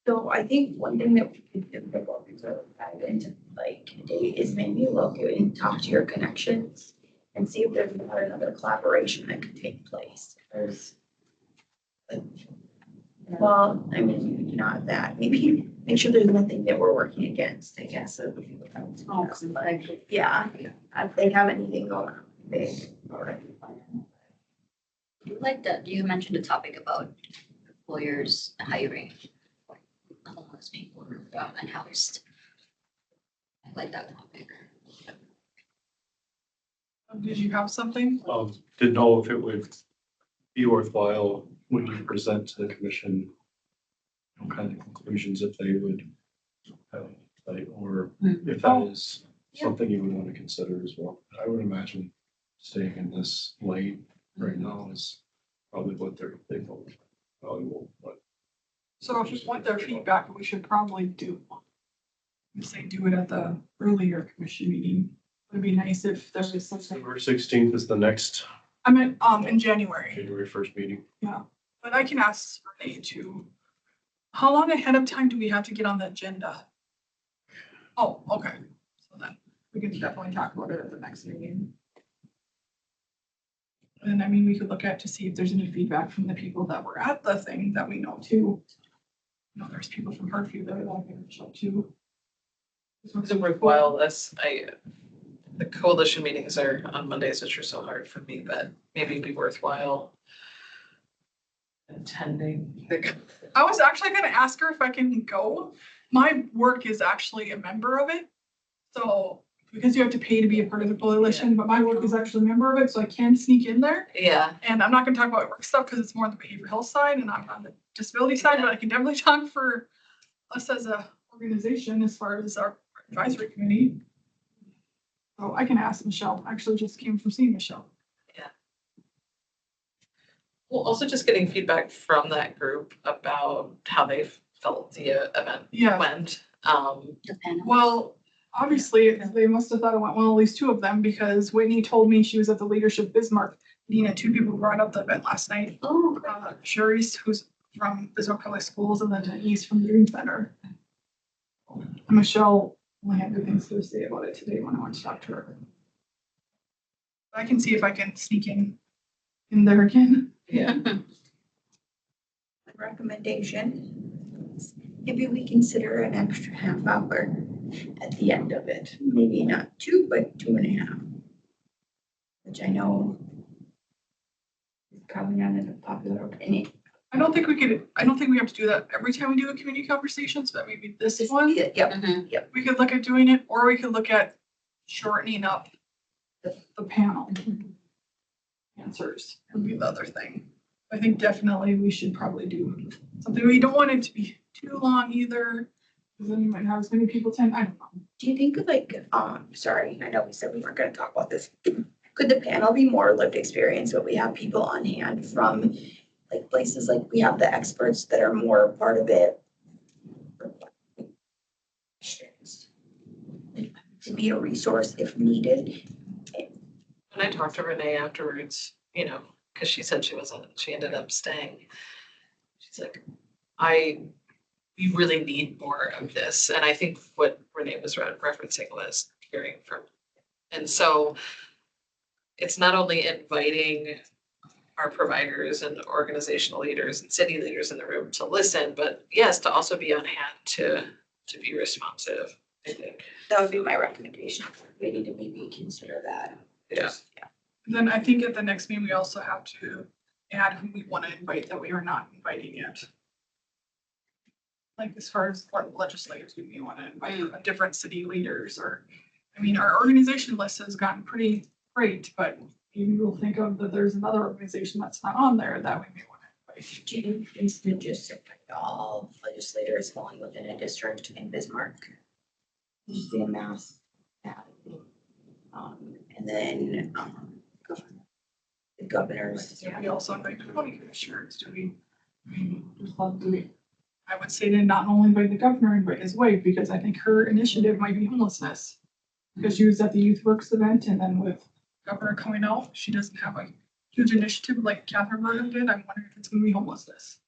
S5: So I think one thing that we could do before we really dive into like a date is maybe look and talk to your connections and see if there's not another collaboration that could take place. There's well, I mean, not that, maybe make sure there's nothing that we're working against, I guess. Yeah, if they have anything going on, they already plan.
S2: Like that, you mentioned a topic about employers hiring homeless people unhoused. I like that topic.
S1: Did you have something?
S4: Didn't know if it would be worthwhile when you present to the commission, what kind of conclusions if they would have, like, or if that is something you would want to consider as well. I would imagine staying in this lane right now is probably what they feel valuable, but
S1: So if you want their feedback, we should probably do it at the earlier commission meeting. It'd be nice if there was something,
S4: December 16th is the next
S1: I meant, in January,
S4: January 1st meeting.
S1: but I can ask Renee to, how long ahead of time do we have to get on the agenda? Oh, okay, so then we can definitely talk about it at the next meeting. And I mean, we could look at to see if there's any feedback from the people that were at the thing that we know too. You know, there's people from Hartview that are like, show too.
S3: It's worthwhile, the coalition meetings are on Mondays, which are so hard for me, but maybe it'd be worthwhile attending.
S1: I was actually gonna ask her if I can go. My work is actually a member of it. So, because you have to pay to be a part of the coalition, but my work is actually a member of it, so I can sneak in there.
S3: Yeah,
S1: And I'm not gonna talk about work stuff because it's more on the behavioral health side and I'm on the disability side, but I can definitely talk for us as a organization as far as our advisory committee. So I can ask Michelle. Actually just came from seeing Michelle.
S3: well, also just getting feedback from that group about how they felt the event
S1: Yeah,
S3: went.
S2: The panel.
S1: well, obviously they must have thought it went well, at least two of them, because Whitney told me she was at the Leadership Bismarck meeting and two people brought up the event last night.
S2: Oh,
S1: Sharice, who's from Bismarck Public Schools, and then Denise from the Dream Center. Michelle only had good things to say about it today when I went to talk to her. I can see if I can sneak in there again.
S3: Yeah.
S5: Recommendation, maybe we consider an extra half hour at the end of it, maybe not 2, but 2.5. Which I know is probably not a popular opinion.
S1: I don't think we have to do that every time we do the community conversations, but maybe this one,
S5: Yep,
S2: Mhm.
S1: we could look at doing it, or we could look at shortening up the panel. Answers would be the other thing. I think definitely we should probably do something. We don't want it to be too long either, because then you might have as many people attend. I don't know.
S5: Do you think like, sorry, I know we said we weren't gonna talk about this. Could the panel be more lived experience, but we have people on hand from like places like we have the experts that are more part of it? To be a resource if needed.
S3: When I talked to Renee afterwards, you know, because she said she ended up staying. She's like, we really need more of this. And I think what Renee was referencing was hearing from. And so it's not only inviting our providers and organizational leaders and city leaders in the room to listen, but yes, to also be on hand to be responsive, I think.
S5: That would be my recommendation. We need to maybe consider that.
S3: Yeah.
S1: And then I think at the next meeting, we also have to add who we want to invite that we are not inviting yet. Like as far as what legislators we may want to invite, different city leaders or, I mean, our organization list has gotten pretty great, but maybe we'll think of that there's another organization that's not on there that we may want to invite.
S5: Do you instead just say all legislators falling within a district in Bismarck? Just do a mass. And then, the governors.
S1: Do we also invite the county commissioners? Do we, I mean, just love to be- I would say to not only invite the governor, invite his wife, because I think her initiative might be homelessness. Because she was at the Youth Works event, and then with Governor coming out, she doesn't have a huge initiative like Catherine Bergen did. I'm wondering if it's gonna be homelessness.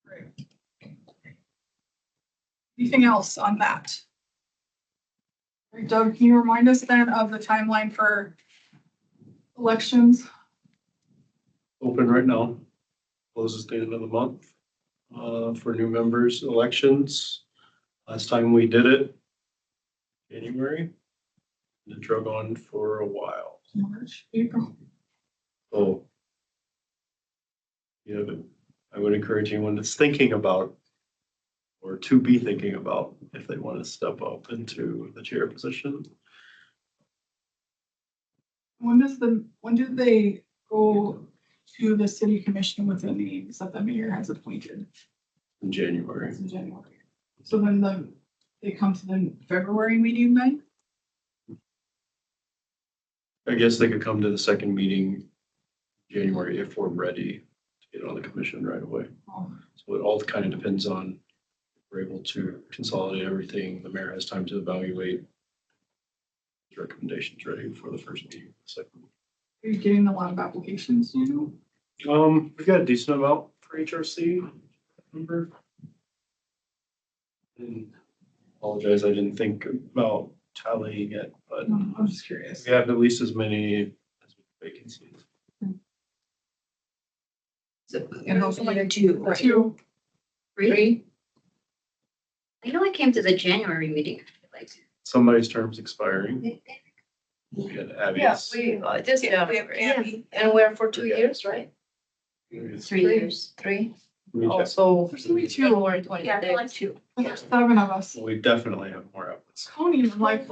S1: Right. Anything else on that? Right, Doug, can you remind us then of the timeline for elections?
S4: Open right now. Closes the end of the month, for new members elections. Last time we did it, January. It drug on for a while.
S1: March, April.
S4: So. Yeah, but I would encourage anyone that's thinking about or to be thinking about if they want to step up into the chair position.
S1: When do they go to the city commission with the names that the mayor has appointed?
S4: In January.
S1: It's in January. So then they come to the February meeting then?
S4: I guess they could come to the second meeting January if we're ready to get on the commission right away.
S1: Oh,
S4: So it all kind of depends on if we're able to consolidate everything. The mayor has time to evaluate his recommendations ready for the first meeting. Second.
S1: Are you getting a lot of applications, do you know?
S4: We've got a decent amount for HRC. Remember? And apologize, I didn't think about tallying it, but
S1: I'm just curious.
S4: we have at least as many as vacancies.
S5: So, and hopefully like two.
S1: Two,
S2: Three? I know I came to the January meeting, like.
S4: Somebody's term's expiring. We had Abby's.
S6: It is, yeah,
S5: We have Gabby.
S6: and we're for 2 years, right?
S2: 3 years.
S6: 3,
S4: We
S6: also.
S1: There's only two.
S6: January
S2: Yeah, I feel like
S6: 26th.
S2: two.
S1: there's 7 of us.
S4: we definitely have more applicants.
S1: Tony is like,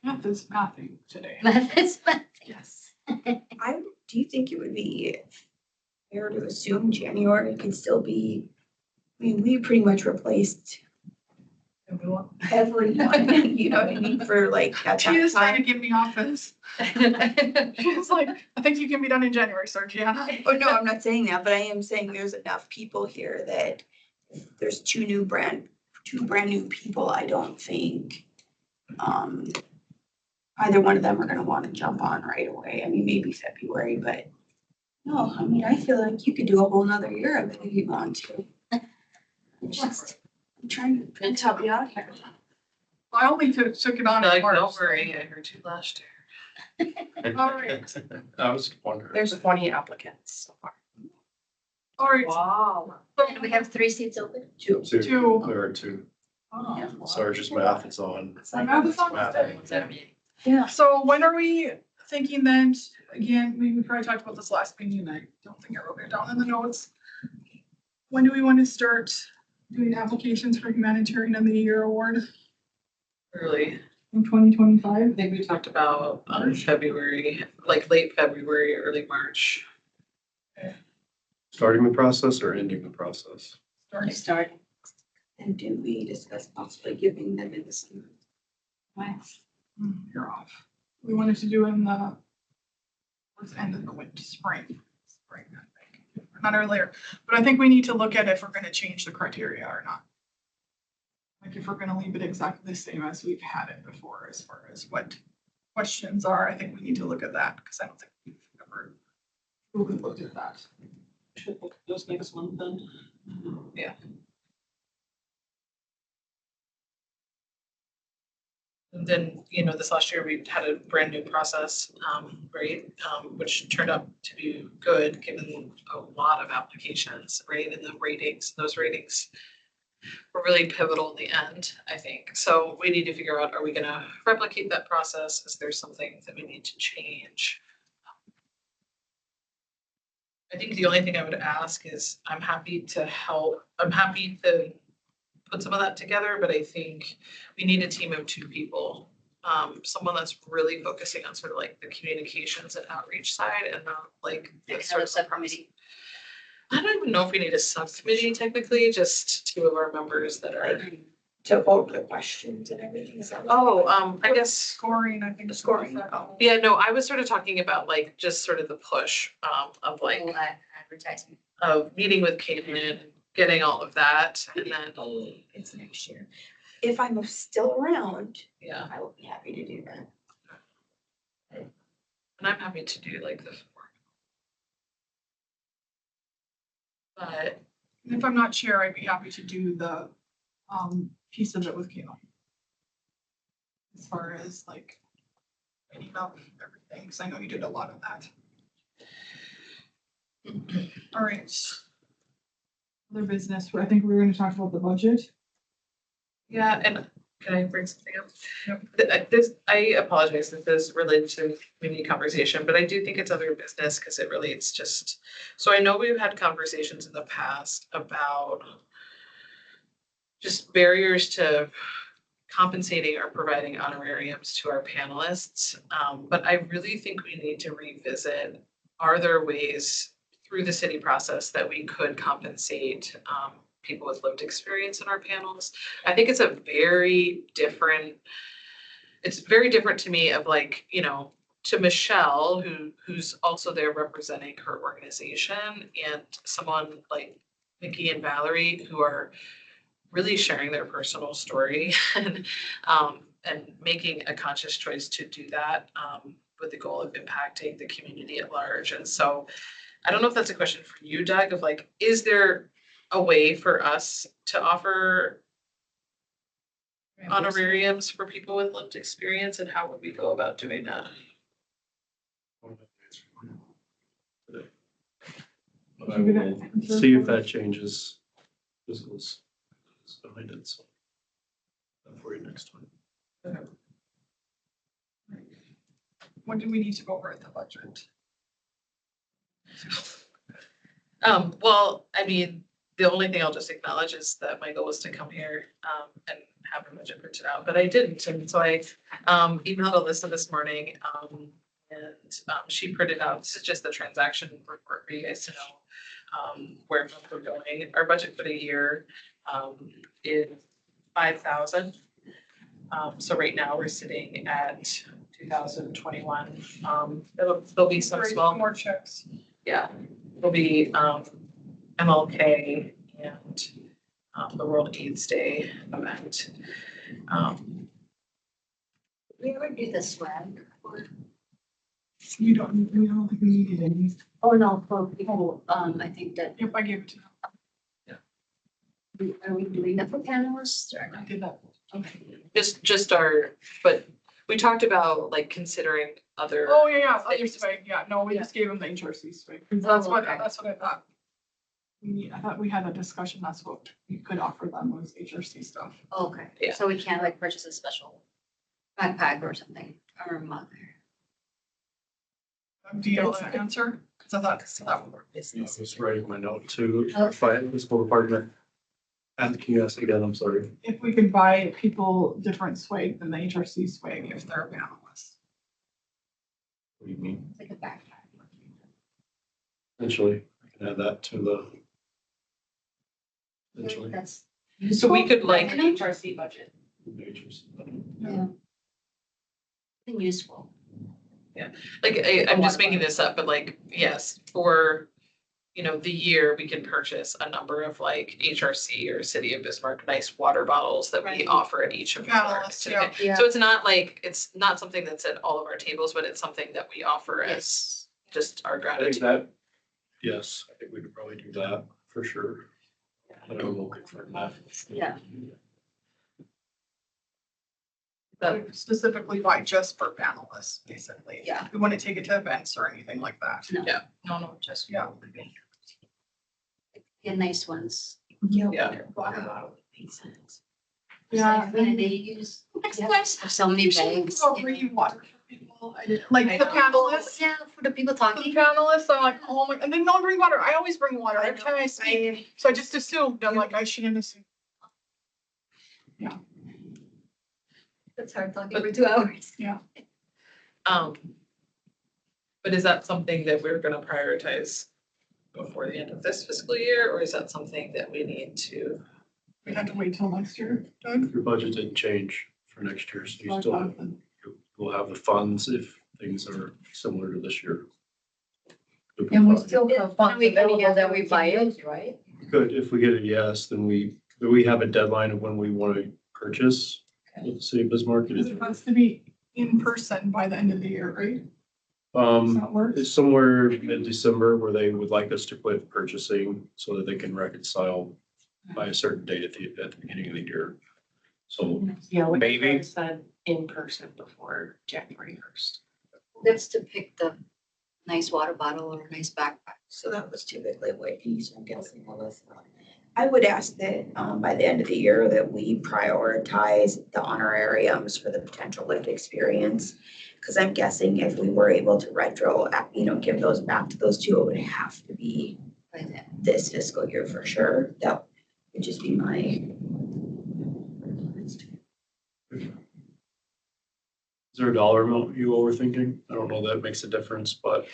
S1: math is mathing today.
S2: That's fun.
S1: Yes.
S5: Do you think it would be fair to assume January could still be, I mean, we pretty much replaced everyone, you know what I mean, for like at
S1: She
S5: that
S1: is trying to
S5: time.
S1: give me office. She's like, I think you can be done in January, Sir Gianna.
S5: Oh, no, I'm not saying that, but I am saying there's enough people here that if there's two brand new people, I don't think either one of them are gonna wanna jump on right away. I mean, maybe February, but no, I mean, I feel like you could do a whole nother year of it if you want to. I'm trying to help you out here.
S1: I only took it on in
S3: Like,
S1: March.
S3: don't worry, I heard you last year.
S1: All right.
S4: I was wondering.
S6: There's 20 applicants so far.
S1: All right.
S6: Wow.
S2: And we have 3 seats open?
S5: Two.
S1: Two.
S4: There are two.
S1: Oh.
S4: Sarge's math is on.
S1: My math is on
S4: Math.
S1: today.
S5: Yeah.
S1: So when are we thinking then, again, we probably talked about this last meeting, and I don't think I wrote it down in the notes. When do we want to start doing applications for humanitarian of the year award
S3: Really,
S1: in 2025?
S3: I think we talked about February, like late February, early March.
S4: Starting the process or ending the process?
S2: Starting.
S5: And do we discuss possibly giving them in the summer?
S1: You're off. We wanted to do in the towards the end of the winter, spring, I think, not earlier. But I think we need to look at if we're gonna change the criteria or not. Like if we're gonna leave it exactly the same as we've had it before, as far as what questions are, I think we need to look at that, because I don't think we've ever really looked at that.
S8: Should look at those next one then.
S3: And then, this last year, we had a brand new process, right, which turned out to be good, given a lot of applications, right, and the ratings, those ratings were really pivotal in the end, I think. So we need to figure out, are we gonna replicate that process? Is there something that we need to change? I think the only thing I would ask is, I'm happy to help, I'm happy to put some of that together, but I think we need a team of 2 people. Someone that's really focusing on sort of like the communications and outreach side and not like. the
S2: Like
S3: sort
S2: have a
S3: of
S2: subcommittee.
S3: I don't even know if we need a subcommittee technically, just 2 of our members that are.
S5: To vote the questions and everything. Is that what-
S3: Oh, I guess,
S1: Scoring, I think.
S5: The scoring.
S3: yeah, no, I was sort of talking about like, just sort of the push, of like,
S2: Advertising.
S3: of meeting with Caitlin, getting all of that, and then,
S5: It's next year. If I'm still around,
S3: yeah,
S5: I will be happy to do that.
S3: and I'm happy to do like the. But,
S1: If I'm not chair, I'd be happy to do the, piece of it with Kayla. As far as like, writing up everything, because I know you did a lot of that. All right. Other business, I think we're gonna talk about the budget.
S3: yeah, and can I bring something up?
S1: Yep.
S3: I apologize if this is related to community conversation, but I do think it's other business because it relates just, so I know we've had conversations in the past about just barriers to compensating or providing honorariums to our panelists. But I really think we need to revisit, are there ways through the city process that we could compensate people with lived experience in our panels? I think it's very different to me of like, you know, to Michelle, who's also there representing her organization, and someone like Nikki and Valerie, who are really sharing their personal story and making a conscious choice to do that with the goal of impacting the community at large. And so I don't know if that's a question for you, Doug, of like, is there a way for us to offer honorariums for people with lived experience, and how would we go about doing that?
S4: But I will see if that changes. This was behind it, so. For you next time.
S1: When do we need to go over the budget?
S3: Well, I mean, the only thing I'll just acknowledge is that my goal was to come here and have a budget printed out, but I didn't. And so I emailed Alyssa this morning and she printed out, this is just the transaction report for you guys to know where we're going. Our budget for the year is 5,000. So right now we're sitting at 2021. There'll be some
S1: Three
S3: small,
S1: more checks.
S3: yeah, there'll be MLK and the World AIDS Day event.
S2: We ever do the swag?
S1: We don't think we needed any.
S2: Oh, no, for people, I think that,
S1: Yep, I gave it to them.
S2: are we doing that for panelists or
S1: I
S2: not?
S1: did that.
S2: Okay.
S3: Just our, but we talked about like considering other.
S1: Oh, yeah, other swag, yeah, no, we just gave them the HRC swag. That's what,
S2: okay.
S1: that's what I thought. I thought we had a discussion, that's what we could offer them was HRC stuff.
S2: Okay,
S3: Yeah.
S2: so we can't like purchase a special backpack or something, or a mug.
S1: Do you have an answer? Cause I thought that would work.
S4: I was writing my note to
S2: Okay.
S4: fiscal department. And can you ask again? I'm sorry.
S1: If we could buy people different swag than the HRC swag if they're panelists.
S4: What do you mean?
S2: It's like a backpack.
S4: Essentially, I can add that to the. Essentially.
S2: That's.
S3: So we could like,
S6: HRC budget.
S2: Yeah. Useful.
S3: like, I'm just making this up, but like, yes, for, you know, the year, we can purchase a number of like HRC or City of Bismarck nice water bottles that we
S2: Right.
S3: offer at each of our.
S1: Panelists, yeah.
S2: Yeah.
S3: So it's not something that's at all of our tables, but it's something that we offer as
S2: Yes.
S3: just our
S4: I think
S3: gratitude.
S4: that, yes, I think we could probably do that for sure. But I will confirm that.
S2: Yeah.
S3: But
S1: Specifically buy just for panelists, basically.
S2: Yeah.
S1: We wouldn't take it to events or anything like that.
S2: No, just.
S1: Yeah.
S2: Yeah, nice ones.
S3: Yeah.
S2: Water bottle. Makes sense.
S1: Yeah.
S2: And they use, so many
S1: We should
S2: bags.
S1: go bring water for people. Like the panelists.
S2: Yeah, for the people
S1: For the
S2: talking.
S1: panelists, I'm like, oh my, and they don't bring water. I always bring water every time I speak. So I just assumed, I'm like, I shouldn't assume.
S2: That's hard talking for 2 hours.
S3: But is that something that we're gonna prioritize before the end of this fiscal year, or is that something that we need to?
S1: We have to wait till next year, Doug.
S4: Your budget didn't change for next year, so you still will have the funds if things are similar to this year.
S6: And we still have
S2: Can
S6: funds
S2: we- can we
S6: available
S2: get
S6: that
S2: that
S6: we
S2: we buy
S6: can
S2: it?
S6: use, right?
S4: Good, if we get a yes, then we have a deadline of when we want to purchase with the city of Bismarck. It
S1: Because
S4: is,
S1: it has to be in person by the end of the year, right? Does that work?
S4: it's somewhere mid-December where they would like us to quit purchasing so that they can reconcile by a certain date at the beginning of the year. So
S7: Yeah, we
S4: Maybe.
S7: said in person before January 1st.
S2: That's to pick the nice water bottle or nice backpack.
S5: So that was typically what he's guessing all this. I would ask that by the end of the year that we prioritize the honorariums for the potential lived experience. Because I'm guessing if we were able to give those back to those two, it would have to be
S2: By then.
S5: this fiscal year for sure. That would just be my.
S4: is there a dollar amount you all were thinking? I don't know that it makes a difference, but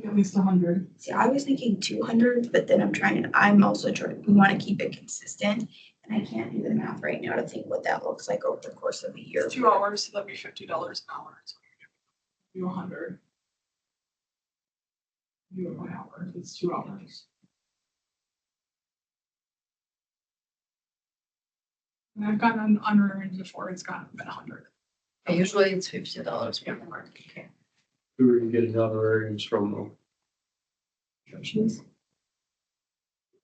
S1: At least 100.
S5: See, I was thinking 200, but then I'm also trying, we want to keep it consistent. And I can't do the math right now to think what that looks like over the course of a year.
S1: 2 hours, so that'd be $50 an hour. So you do 100. You do 1 hour, it's 2 hours. And I've gotten honoraries before, it's gotten been 100.
S6: Usually it's $50 per hour. Okay.
S4: who are you getting honorariums from though?
S5: Churches.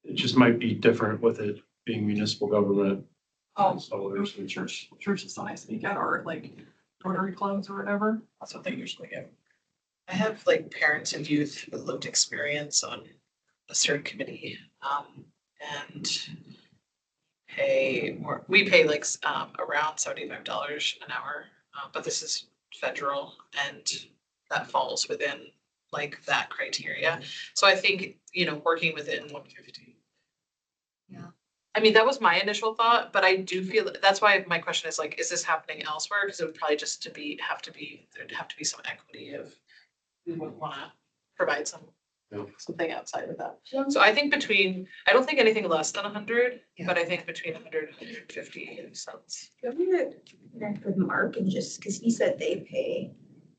S4: It just might be different with it being municipal government.
S1: Oh,
S4: So
S1: there's
S4: there's,
S1: churches that I speak at, or like Rotary clubs or whatever, that's what they usually get.
S3: I have like parents and youth with lived experience on a certain committee, and we pay like, around $75 an hour, but this is federal and that falls within like that criteria. So I think, working within 150.
S2: Yeah.
S3: I mean, that was my initial thought, but I do feel, that's why my question is like, is this happening elsewhere? Because it would probably just there'd have to be some equity if we would wanna provide something outside of that. So I think I don't think anything less than 100, but I think between 100 and 150 sounds.
S5: I'm gonna connect with Mark and just, because he said they pay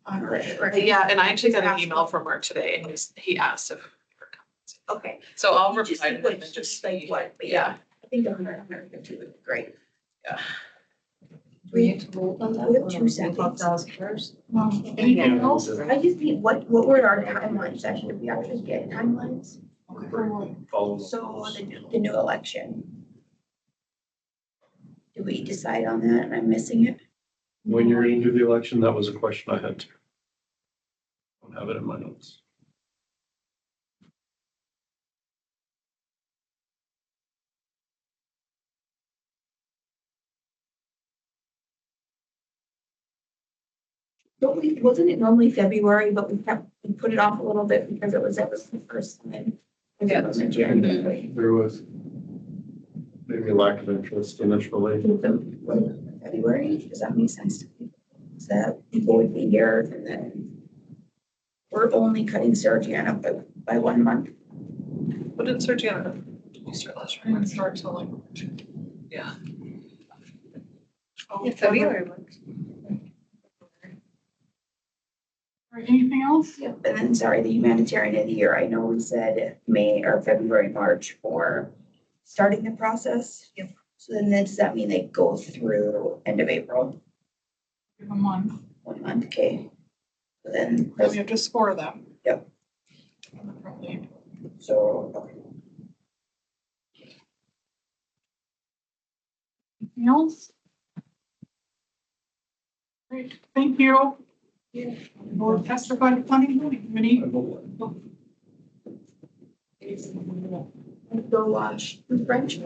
S5: honorary, right?
S3: Yeah, and I actually got an email from Mark today and he asked if we were coming.
S5: Okay.
S3: So I'll
S5: You just
S3: reply to
S5: think
S3: them
S5: like-
S3: and just
S5: like
S3: see.
S5: what, but
S3: Yeah,
S5: I think 150 would be great.
S3: yeah.
S6: Do we need to vote on that?
S5: We have
S6: or
S5: 2
S6: we
S5: seconds.
S6: talk that first?
S1: Anything else?
S5: I just need, what were our timelines? Actually, did we actually get timelines?
S4: follow.
S5: So the new election. Did we decide on that? Am I missing it?
S4: When you're gonna do the election, that was a question I had too. Don't have it in my notes.
S5: Wasn't it normally February, but we put it off a little bit because it was the first time.
S6: Yeah.
S5: January.
S4: There was maybe a lack of interest initially.
S5: February, does that make sense to people? Is that people would be here and then we're only cutting Sargent by 1 month.
S3: What did Sergiana, did you start last
S1: I'm
S3: year?
S1: gonna start till like.
S3: Yeah.
S1: Oh,
S2: Yeah, February works.
S1: All right, anything else?
S5: Yep, and then, sorry, the humanitarian of the year, I know we said May or February, March for starting the process.
S2: Yep.
S5: So then does that mean they go through end of April,
S1: Give a month,
S5: 1 month, okay? So then,
S1: then we have to score them.
S5: Yep.
S1: Probably.
S5: so, okay.
S1: Anything else? Great, thank you.
S5: Yeah.
S1: We'll testify to planning committee.
S5: Go watch the French